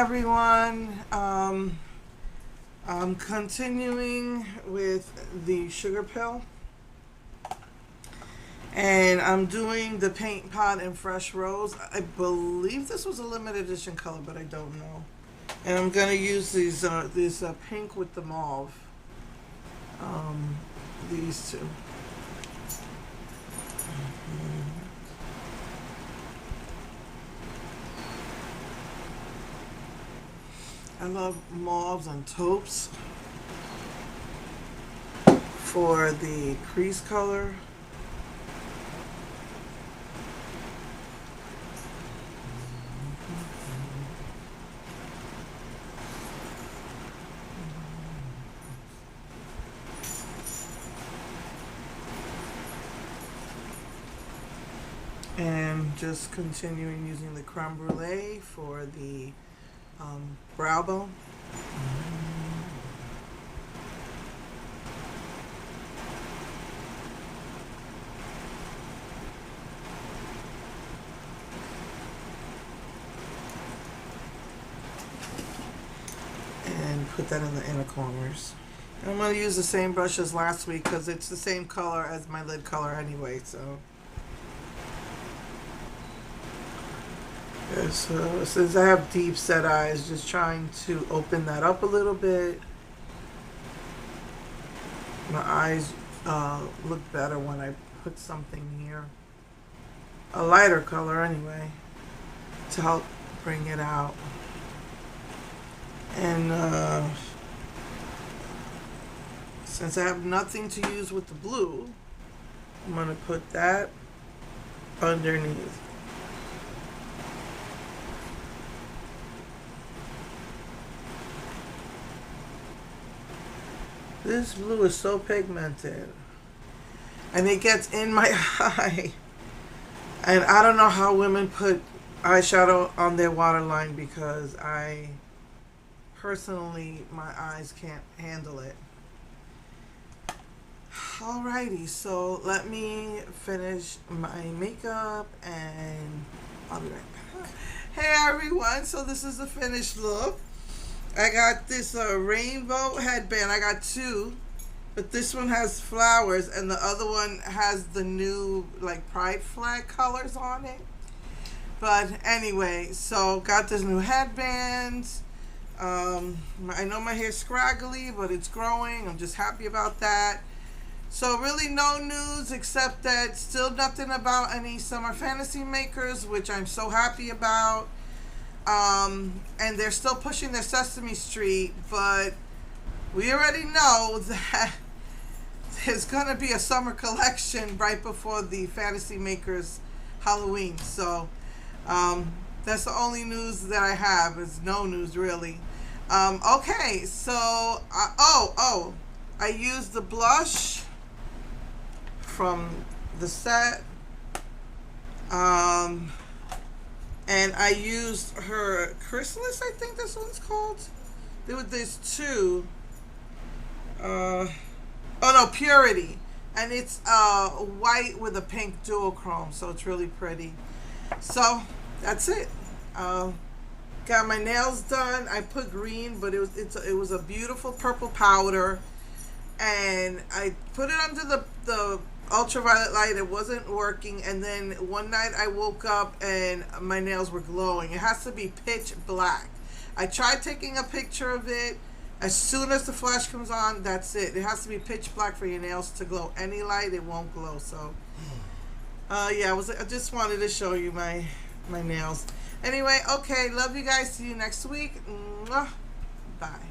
everyone. I'm continuing with the Sugarpill, and I'm doing the Paint Pot in Fresh Rose. I believe this was a limited edition color, but I don't know. And I'm gonna use these this pink with the mauve. These two. I love mauves and taupes for the crease color. And just continuing using the creme brulee for the brow bone. And put that in the inner corners. And I'm going to use the same brush as last week because it's the same color as my lid color anyway, so. So since I have deep set eyes, just trying to open that up a little bit. My eyes look better when I put something here, a lighter color anyway, to help bring it out. And since I have nothing to use with the blue, I'm going to put that underneath. This blue is so pigmented, and it gets in my eye. And I don't know how women put eyeshadow on their waterline, because I personally, my eyes can't handle it. Alrighty, so let me finish my makeup and I'll be right back. Hey everyone, so this is the finished look. I got this rainbow headband. I got two, but this one has flowers and the other one has the new like pride flag colors on it. But anyway, so got this new headband. I know my hair's scraggly, but it's growing. I'm just happy about that. So really no news except that still nothing about any summer fantasy makers, which I'm so happy about. And they're still pushing their Sesame Street, but we already know that there's gonna be a summer collection right before the Fantasy Makers Halloween. So that's the only news that I have. Is no news really. Okay, so I used the blush from the set. And I used her Chrysalis, I think this one's called. There was this two. Oh no, Purity. And it's white with a pink duochrome, so it's really pretty. So that's it. Got my nails done. I put green, but it was a beautiful purple powder. And I put it under the ultraviolet light. It wasn't working, and then one night I woke up and my nails were glowing. It has to be pitch black. I tried taking a picture of it. As soon as the flash comes on, that's it. It has to be pitch black for your nails to glow. Any light, it won't glow. So yeah, I just wanted to show you my nails. Anyway, okay, love you guys. See you next week. Mwah. Bye.